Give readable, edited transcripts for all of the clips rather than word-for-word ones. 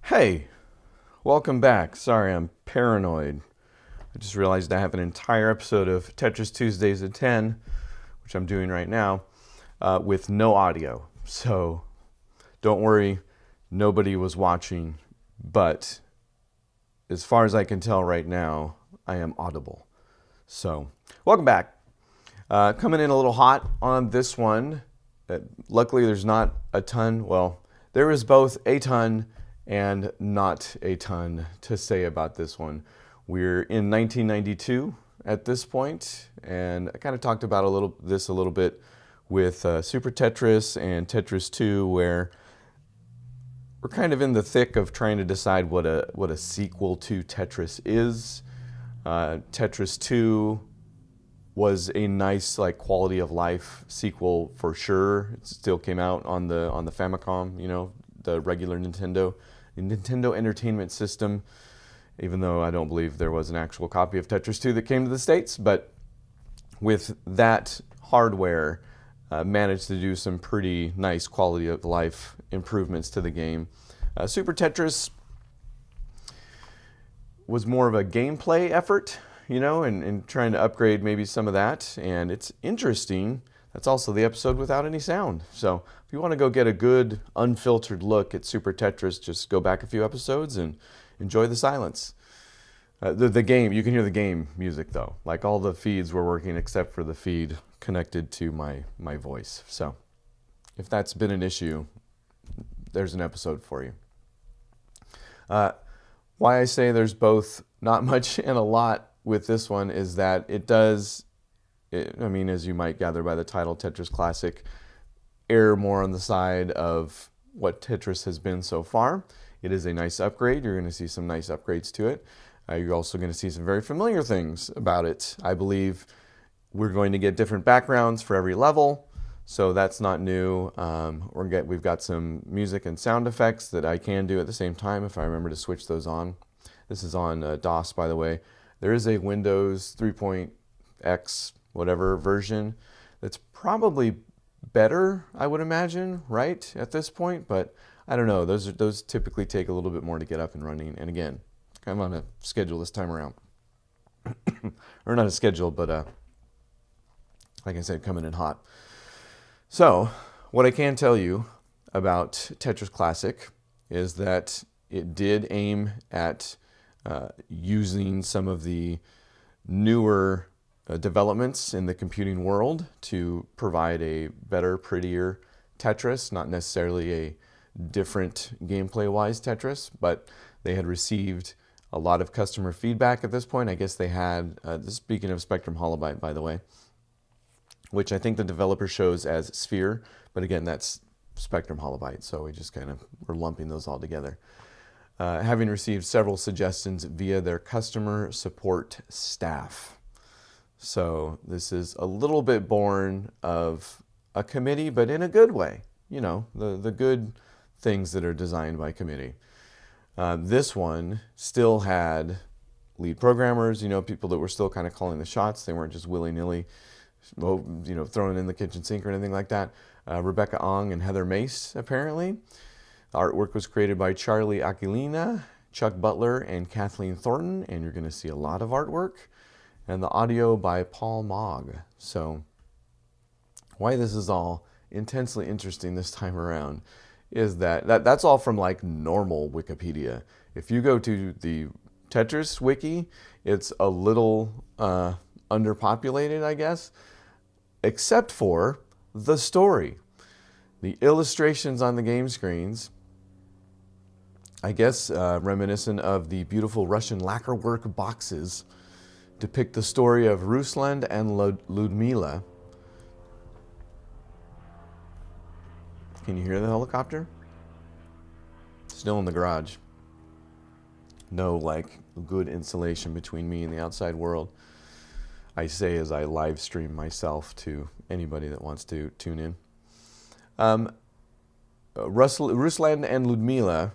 Hey, welcome back. Sorry, I'm paranoid. I just realized I have an entire episode of Tetris Tuesdays at 10, which I'm doing right now, with no audio. So don't worry, nobody was watching, but as far as I can tell right now, I am audible. So, welcome back. Coming in a little hot on this one. Luckily, there's not a ton. Well, there is both a ton and not a ton to say about this one. We're in 1992 at this point, and I kind of talked about a little bit with Super Tetris and Tetris 2, where we're kind of in the thick of trying to decide what a sequel to Tetris is. Tetris 2 was a nice quality of life sequel for sure. It still came out on the Famicom, the regular Nintendo Entertainment System, even though I don't believe there was an actual copy of Tetris 2 that came to the States. But with that hardware, managed to do some pretty nice quality of life improvements to the game. Super Tetris was more of a gameplay effort, and trying to upgrade maybe some of that. And it's interesting, that's also the episode without any sound. So if you want to go get a good unfiltered look at Super Tetris, just go back a few episodes and enjoy the silence. The game, you can hear the game music though. Like all the feeds were working except for the feed connected to my voice. So if that's been an issue, there's an episode for you. Why I say there's both not much and a lot with this one is that as you might gather by the title, Tetris Classic, err more on the side of what Tetris has been so far. It is a nice upgrade. You're going to see some nice upgrades to it. You're also going to see some very familiar things about it. I believe we're going to get different backgrounds for every level, so that's not new. We've got some music and sound effects that I can do at the same time if I remember to switch those on. This is on DOS, by the way. There is a Windows 3.x whatever version that's probably better, I would imagine, right, at this point. But I don't know. Those typically take a little bit more to get up and running. And again, I'm on a schedule this time around. Or not a schedule, but like I said, coming in hot. So what I can tell you about Tetris Classic is that it did aim at using some of the newer developments in the computing world to provide a better, prettier Tetris, not necessarily a different gameplay-wise Tetris, but they had received a lot of customer feedback at this point. I guess they had, speaking of Spectrum HoloByte, by the way, which I think the developer shows as Sphere, but again, that's Spectrum HoloByte, so we just kind of were lumping those all together. Having received several suggestions via their customer support staff. So this is a little bit born of a committee, but in a good way. The good things that are designed by committee. This one still had lead programmers, people that were still kind of calling the shots. They weren't just willy-nilly, throwing in the kitchen sink or anything like that. Rebecca Ong and Heather Mace, apparently. The artwork was created by Charlie Aquilina, Chuck Butler, and Kathleen Thornton, and you're going to see a lot of artwork. And the audio by Paul Mogg. So why this is all intensely interesting this time around is that's all from normal Wikipedia. If you go to the Tetris wiki, it's a little underpopulated, I guess, except for the story. The illustrations on the game screens, I guess reminiscent of the beautiful Russian lacquerwork boxes, depict the story of Ruslan and Ludmila. Can you hear the helicopter? Still in the garage. No good insulation between me and the outside world. I say as I live stream myself to anybody that wants to tune in. Ruslan and Ludmila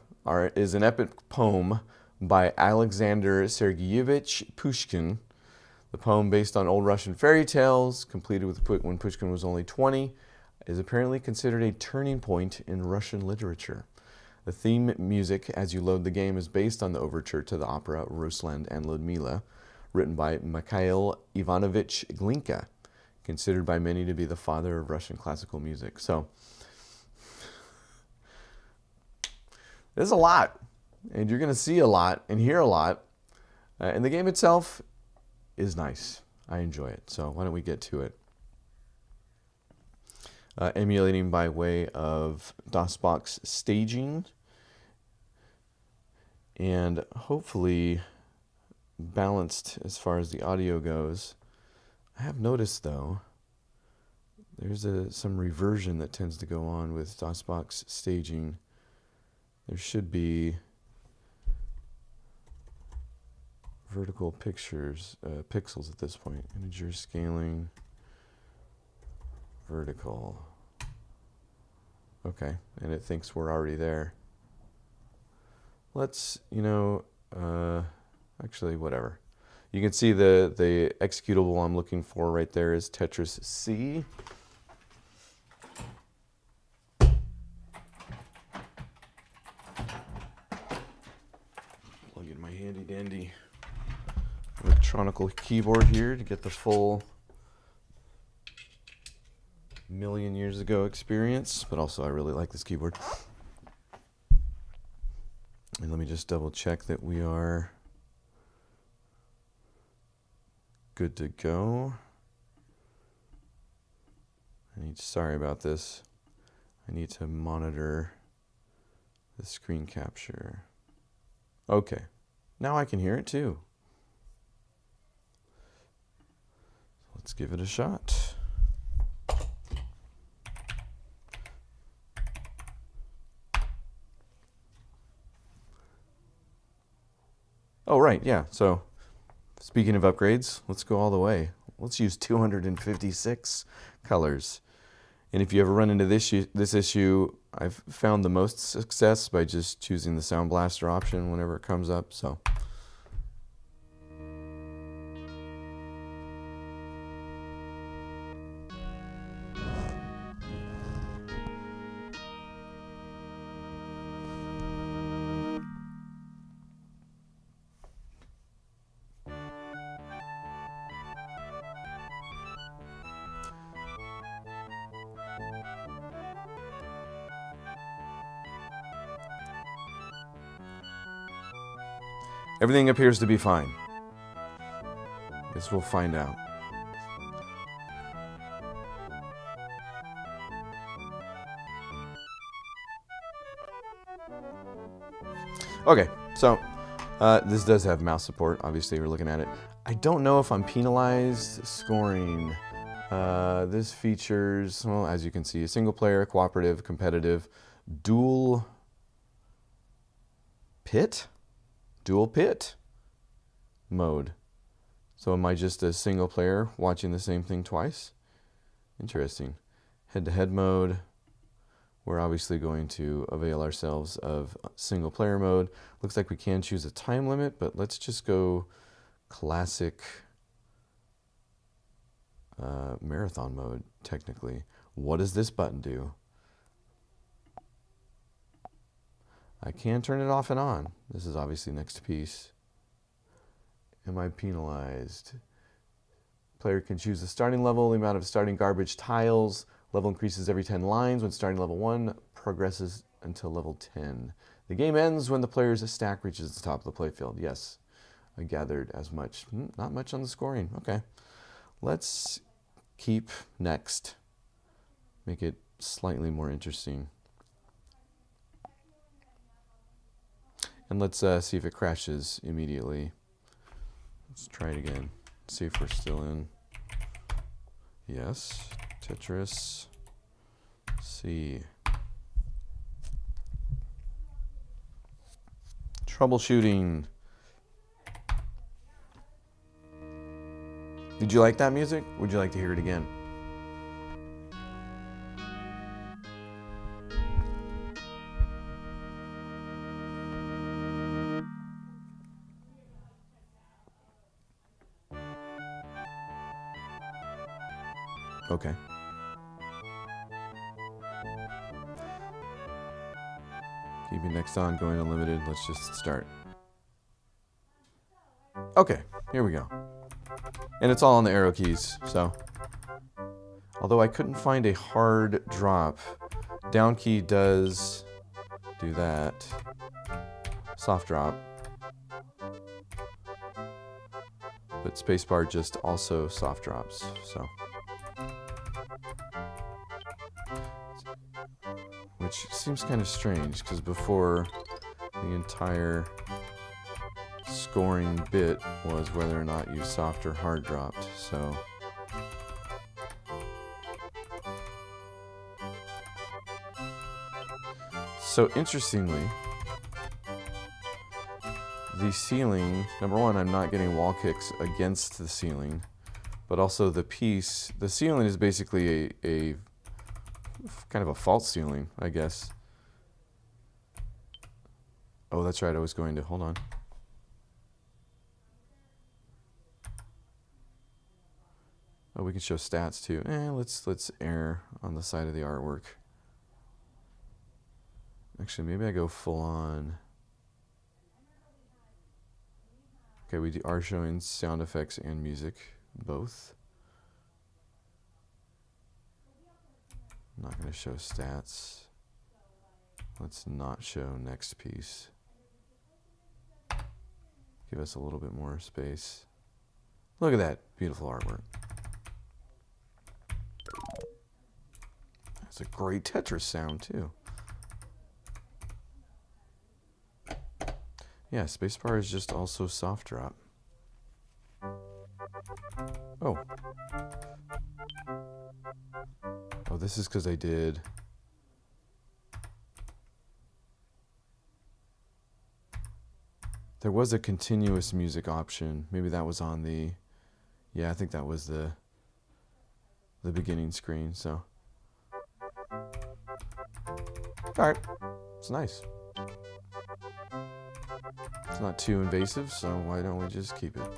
is an epic poem by Alexander Sergeyevich Pushkin. The poem, based on old Russian fairy tales, completed when Pushkin was only 20, is apparently considered a turning point in Russian literature. The theme music as you load the game is based on the overture to the opera Rusland and Ludmila, written by Mikhail Ivanovich Glinka, considered by many to be the father of Russian classical music. So, there's a lot, and you're going to see a lot and hear a lot, and the game itself is nice. I enjoy it, so why don't we get to it. Emulating by way of DOSBox staging, and hopefully balanced as far as the audio goes. I have noticed, though, there's some reversion that tends to go on with DOSBox staging. There should be vertical pixels at this point. Integer scaling, vertical. Okay, and it thinks we're already there. Let's, actually, whatever. You can see the executable I'm looking for right there is Tetris C. Plug in my handy dandy electronical keyboard here to get the full million years ago experience, but also I really like this keyboard. And let me just double check that we are good to go. Sorry about this. I need to monitor the screen capture. Okay, now I can hear it too. Let's give it a shot. Oh, right, yeah. So speaking of upgrades, let's go all the way. Let's use 256 colors. And if you ever run into this issue, I've found the most success by just choosing the Sound Blaster option whenever it comes up. So everything appears to be fine. Guess we'll find out. Okay, so this does have mouse support. Obviously, we're looking at it. I don't know if I'm penalized scoring. This features, well, as you can see, a single player, cooperative, competitive, dual pit mode. So am I just a single player watching the same thing twice? Interesting. Head-to-head mode. We're obviously going to avail ourselves of single player mode. Looks like we can choose a time limit, but let's just go classic marathon mode, technically. What does this button do? I can turn it off and on. This is obviously next piece. Am I penalized? Player can choose the starting level, the amount of starting garbage tiles. Level increases every 10 lines. When starting level 1, progresses until level 10. The game ends when the player's stack reaches the top of the playfield. Yes, I gathered as much. Not much on the scoring. Okay. Let's keep next. Make it slightly more interesting. And let's see if it crashes immediately. Let's try it again. See if we're still in. Yes. Tetris C. Troubleshooting. Did you like that music? Would you like to hear it again? Okay. Keeping next on, going unlimited. Let's just start. Okay, here we go. And it's all on the arrow keys, so. Although I couldn't find a hard drop. Down key does do that. Soft drop. But spacebar just also soft drops, so. Which seems kind of strange, because before the entire scoring bit was whether or not you soft or hard dropped, so. So interestingly, the ceiling, number one, I'm not getting wall kicks against the ceiling, but also the piece, the ceiling is basically a kind of a false ceiling, I guess. Oh, that's right, I was going to, hold on. Oh, we can show stats too. Let's err on the side of the artwork. Actually, maybe I go full on. Okay, we are showing sound effects and music, both. I'm not going to show stats. Let's not show next piece. Give us a little bit more space. Look at that beautiful artwork. That's a great Tetris sound too. Yeah, spacebar is just also soft drop. Oh. Oh, this is because I did. There was a continuous music option. Maybe that was on the. Yeah, I think that was the beginning screen. So. All right, it's nice. It's not too invasive, so why don't we just keep it?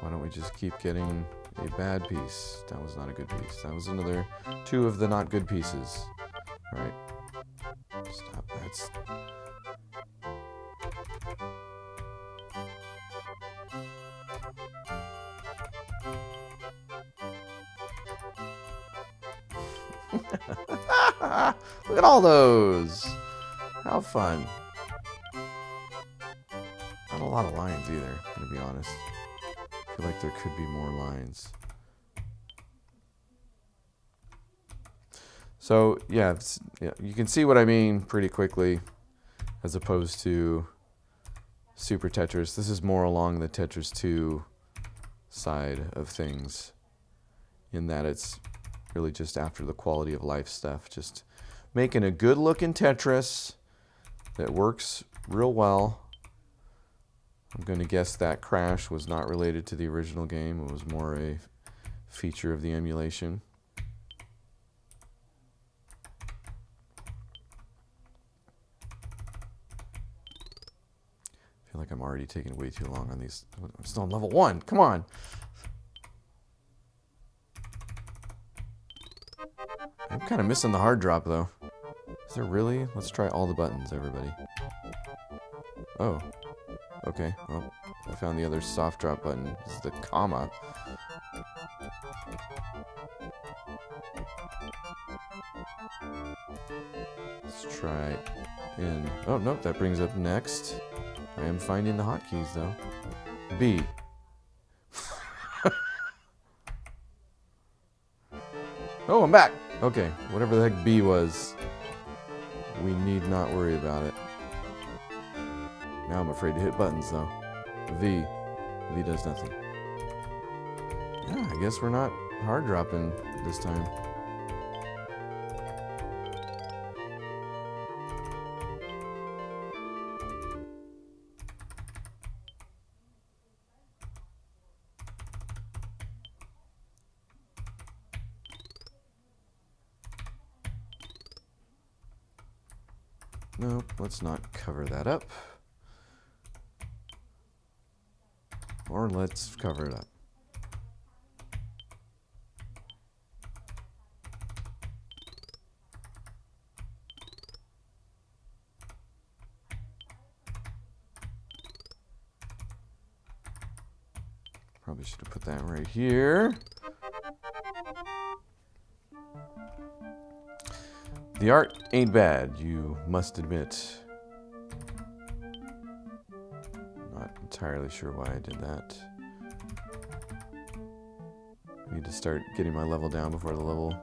Why don't we just keep getting a bad piece? That was not a good piece. That was another 2 of the not good pieces. All right. Stop. That's. Look at all those. How fun. Not a lot of lines either, to be honest. I feel like there could be more lines. So, yeah, you can see what I mean pretty quickly as opposed to Super Tetris. This is more along the Tetris 2 side of things in that it's really just after the quality of life stuff. Just making a good looking Tetris that works real well. I'm going to guess that crash was not related to the original game. It was more a feature of the emulation. I feel like I'm already taking way too long on these. I'm still on level 1. Come on. I'm kind of missing the hard drop though. Is there really? Let's try all the buttons, everybody. Oh. Okay, well, I found the other soft drop button. This is the comma. Let's try in. Oh, nope, that brings up next. I am finding the hotkeys, though. B. Oh, I'm back! Okay, whatever the heck B was, we need not worry about it. Now I'm afraid to hit buttons, though. V. V does nothing. Yeah, I guess we're not hard dropping this time. Nope, let's not cover that up. Or let's cover it up. Probably should have put that right here. The art ain't bad, you must admit. Not entirely sure why I did that. I need to start getting my level down before the level.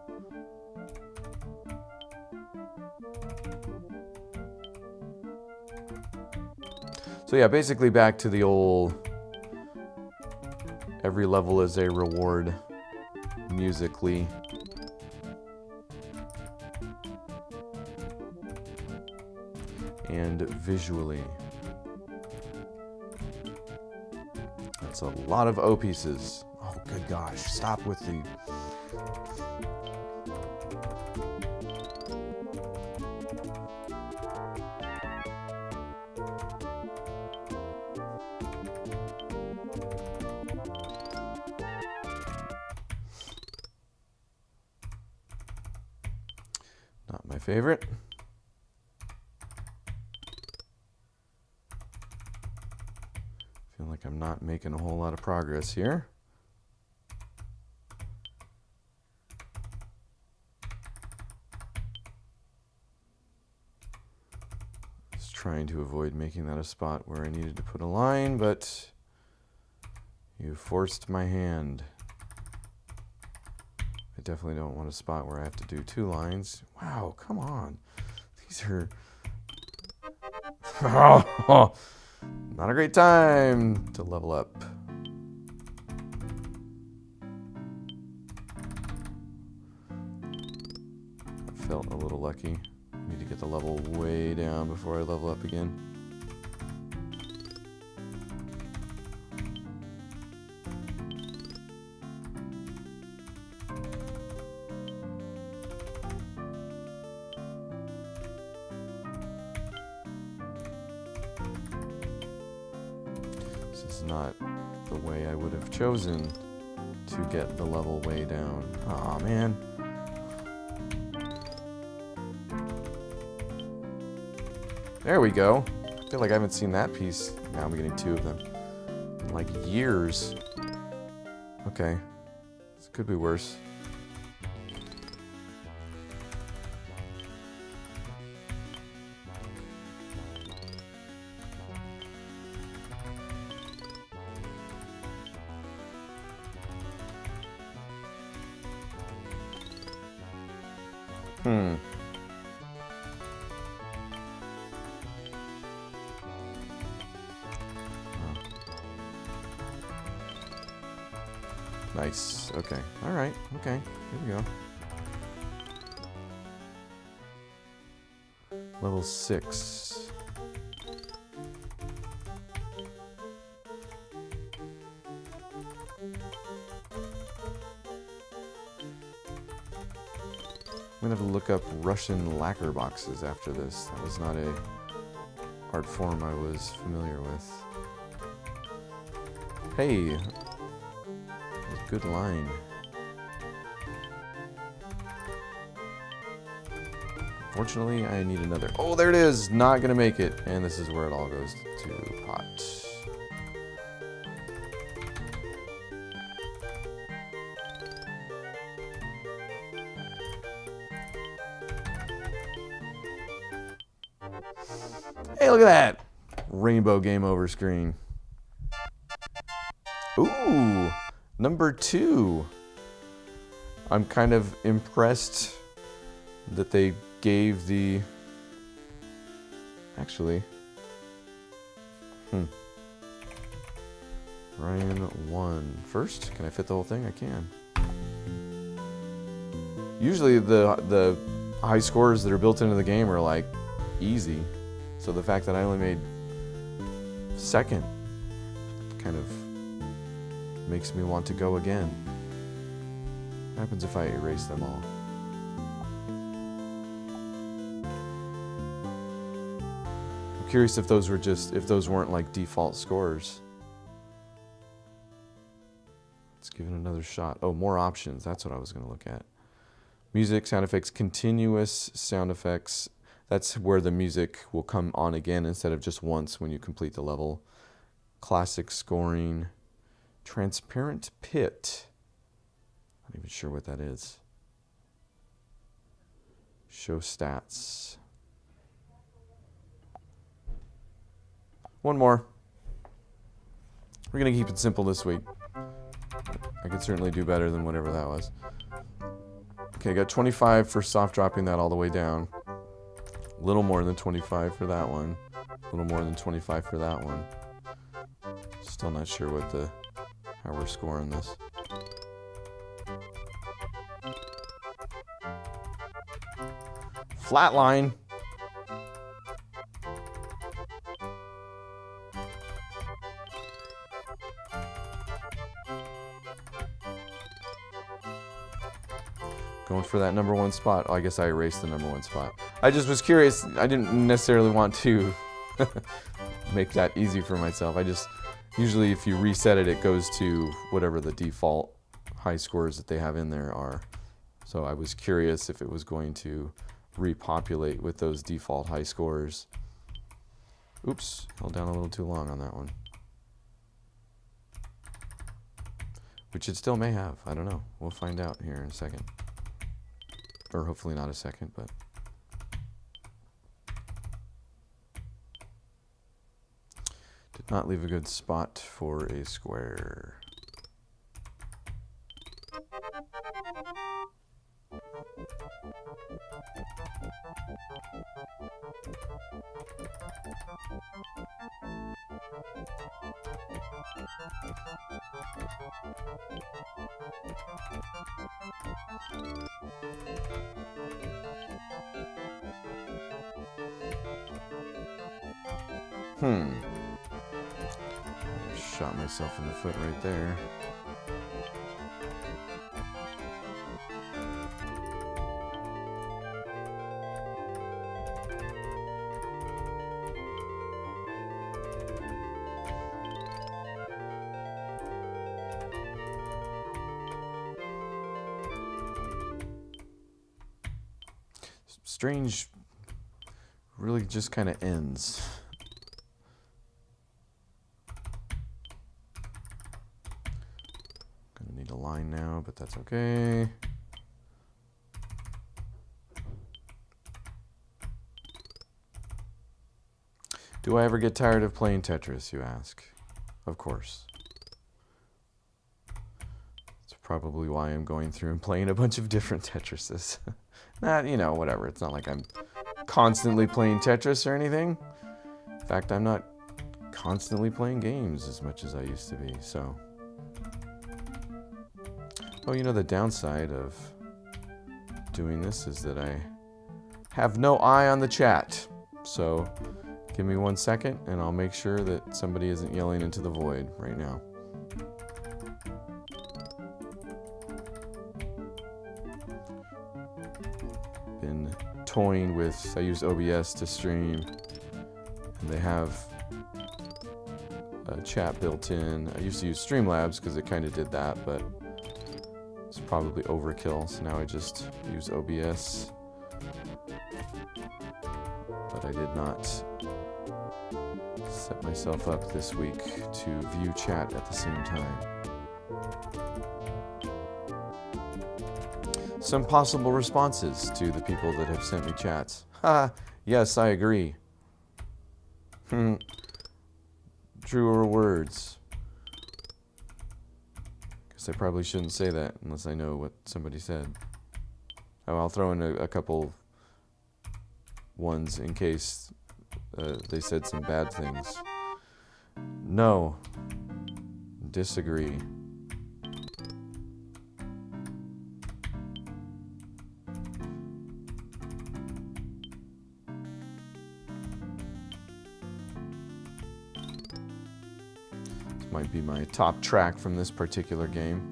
So yeah, basically back to the old every level is a reward musically. And visually. That's a lot of O pieces. Oh, good gosh. Stop with the... Not my favorite. Feel like I'm not making a whole lot of progress here. Just trying to avoid making that a spot where I needed to put a line, but you forced my hand. I definitely don't want a spot where I have to do 2 lines. Wow, come on. These are... Not a great time to level up. I felt a little lucky. Need to get the level way down before I level up again. This is not the way I would have chosen to get the level way down. Aw, man. There we go. I feel like I haven't seen that piece. Now I'm getting 2 of them. In like years. Okay. This could be worse. Oh. Nice. Okay. All right. Okay. Here we go. Level 6. I'm gonna have to look up Russian lacquer boxes after this. That was not a art form I was familiar with. Hey, that was a good line. Unfortunately, I need another. Oh, there it is. Not gonna make it. And this is where it all goes to pot. Hey, look at that. Rainbow game over screen. Ooh, number 2. I'm kind of impressed that they gave the... Actually. Ryan 1 first. Can I fit the whole thing? I can. Usually the high scores that are built into the game are like easy. So the fact that I only made 2nd kind of makes me want to go again. What happens if I erase them all? I'm curious if those weren't like default scores. Let's give it another shot. Oh, more options. That's what I was going to look at. Music, sound effects, continuous sound effects. That's where the music will come on again instead of just once when you complete the level. Classic scoring, Transparent pit. Not even sure what that is. Show stats. One more. We're going to keep it simple this week. I could certainly do better than whatever that was. Okay, got 25 for soft dropping that all the way down. A little more than 25 for that one. A little more than 25 for that one. Still not sure what how we're scoring this. Flatline. Going for that number one spot. Oh, I guess I erased the number one spot. I just was curious. I didn't necessarily want to make that easy for myself. Usually if you reset it, it goes to whatever the default high scores that they have in there are. So I was curious if it was going to repopulate with those default high scores. Oops, held down a little too long on that one. Which it still may have. I don't know. We'll find out here in a second. Or hopefully not a second, but... Did not leave a good spot for a square. Shot myself in the foot right there. Strange really just kind of ends. Gonna need a line now, but that's okay. Do I ever get tired of playing Tetris, you ask? Of course. That's probably why I'm going through and playing a bunch of different Tetrises. You know, whatever. It's not like I'm constantly playing Tetris or anything. In fact, I'm not constantly playing games as much as I used to be, so. Oh, you know, the downside of doing this is that I have no eye on the chat. So, give me 1 second and I'll make sure that somebody isn't yelling into the void right now. Been toying with, I use OBS to stream, and they have a chat built in. I used to use Streamlabs because it kind of did that, but it's probably overkill, so now I just use OBS. But I did not set myself up this week to view chat at the same time. Some possible responses to the people that have sent me chats. Ha! Yes, I agree. Truer words. Guess I probably shouldn't say that unless I know what somebody said. Oh, I'll throw in a couple ones in case they said some bad things. No. Disagree. Might be my top track from this particular game.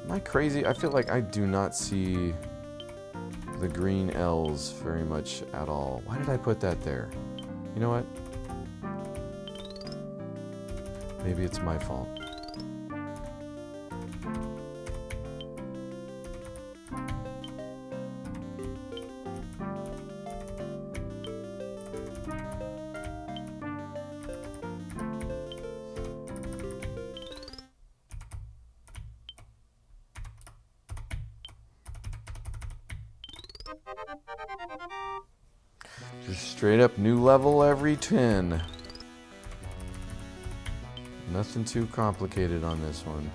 Am I crazy? I feel like I do not see the green L's very much at all. Why did I put that there? You know what? Maybe it's my fault. Just straight up new level every 10. Nothing too complicated on this one.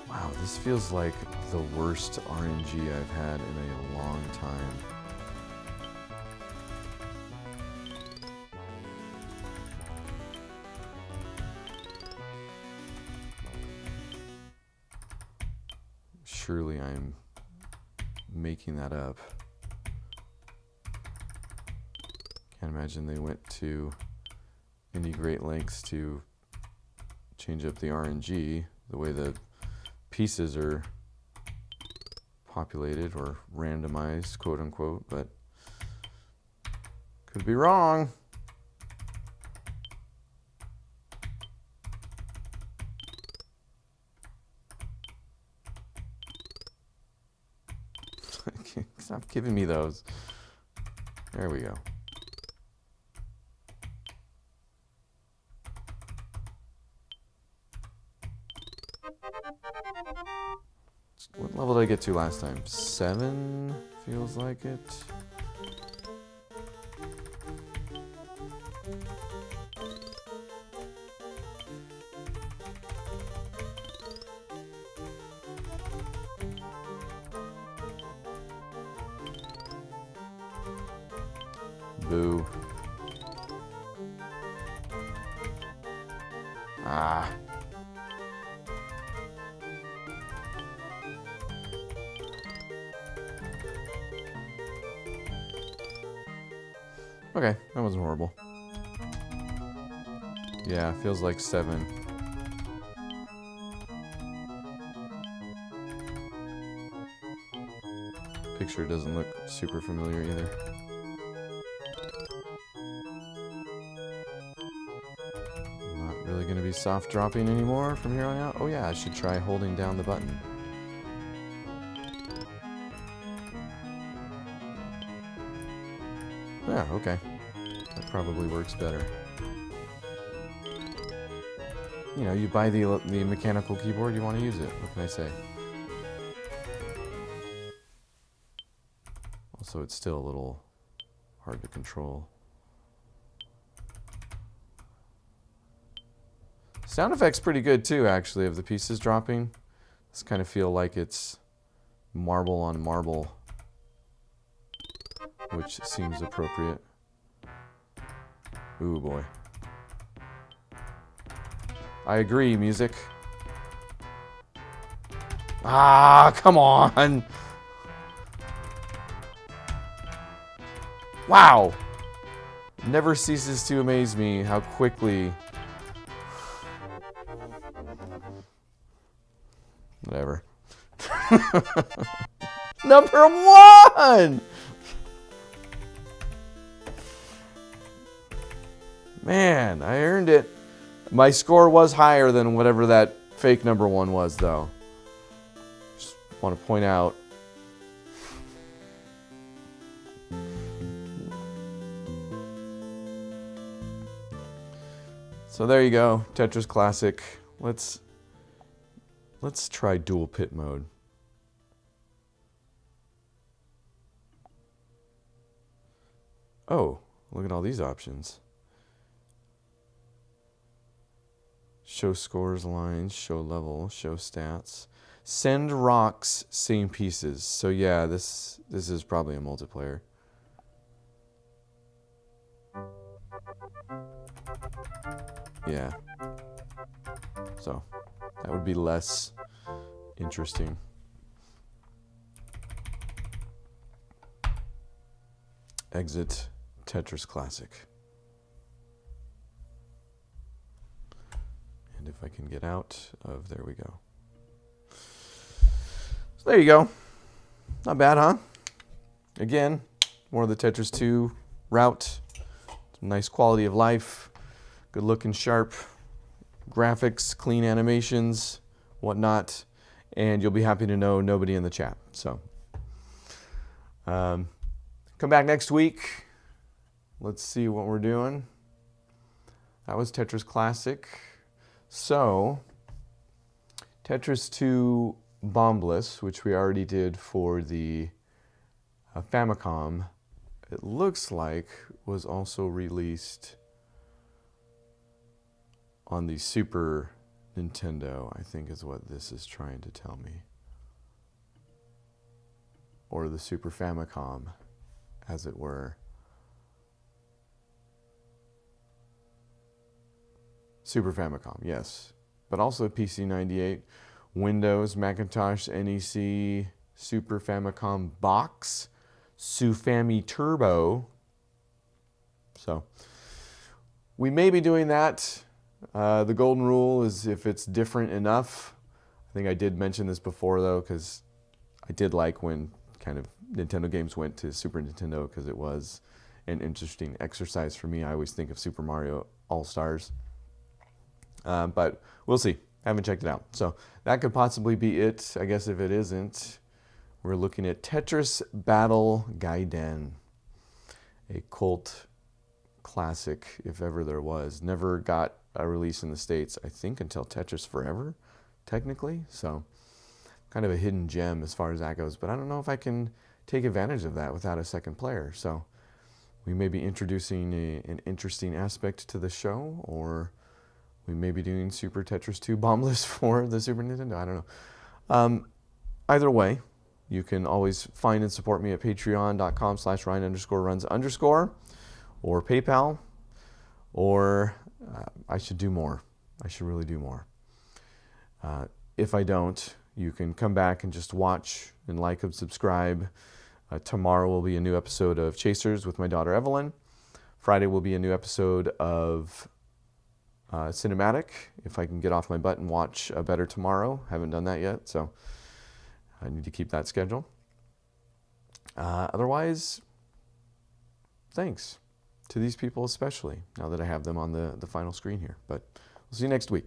Wow, this feels like the worst RNG I've had in a long time. Surely I'm making that up. Can't imagine they went to any great lengths to change up the RNG, the way the pieces are populated or randomized, quote unquote, but could be wrong. Stop giving me those. There we go. What level did I get to last time? 7 feels like it. Boo. Ah. Okay, that wasn't horrible. Yeah, feels like 7. Picture doesn't look super familiar either. Not really going to be soft dropping anymore from here on out. Oh yeah, I should try holding down the button. Yeah, okay. That probably works better. You know, you buy the mechanical keyboard, you want to use it. What can I say? Also, it's still a little hard to control. Sound effect's pretty good too, actually, of the pieces dropping. Just kind of feel like it's marble on marble, which seems appropriate. Ooh, boy. I agree, music. Ah, come on! Wow! Never ceases to amaze me how quickly... Whatever. Number 1! Man, I earned it. My score was higher than whatever that fake number 1 was, though. Just want to point out. So there you go, Tetris Classic. Let's try dual pit mode. Oh, look at all these options. Show scores, lines, show level, show stats. Send rocks, same pieces. So yeah, this is probably a multiplayer. Yeah. So that would be less interesting. Exit Tetris Classic. And if I can get out of, there we go. So there you go. Not bad, huh? Again, more of the Tetris 2 route. Some nice quality of life. Good looking, sharp graphics, clean animations, whatnot. And you'll be happy to know nobody in the chat. So, Come back next week. Let's see what we're doing. That was Tetris Classic. So, Tetris 2 Bombless, which we already did for the Famicom, it looks like was also released on the Super Nintendo, I think is what this is trying to tell me. Or the Super Famicom, as it were. Super Famicom, yes. But also PC-98, Windows, Macintosh, NEC, Super Famicom Box, Sufami Turbo. So, we may be doing that. The golden rule is if it's different enough. I think I did mention this before, though, because I did like when kind of Nintendo games went to Super Nintendo, because it was an interesting exercise for me. I always think of Super Mario All-Stars. But we'll see. I haven't checked it out. So that could possibly be it. I guess if it isn't, we're looking at Tetris Battle Gaiden, a cult classic, if ever there was. Never got a release in the States, I think, until Tetris Forever, technically. So kind of a hidden gem as far as that goes. But I don't know if I can take advantage of that without a second player. So we may be introducing an interesting aspect to the show, or we may be doing Super Tetris 2 Bombless for the Super Nintendo. I don't know. Either way, you can always find and support me at patreon.com/Ryan_runs_ or PayPal, or I should do more. I should really do more. If I don't, you can come back and just watch and like and subscribe. Tomorrow will be a new episode of Chasers with my daughter Evelyn. Friday will be a new episode of Cinematic, if I can get off my butt and watch Better Tomorrow. Haven't done that yet, so I need to keep that schedule. Otherwise, thanks to these people especially, now that I have them on the final screen here. But we'll see you next week.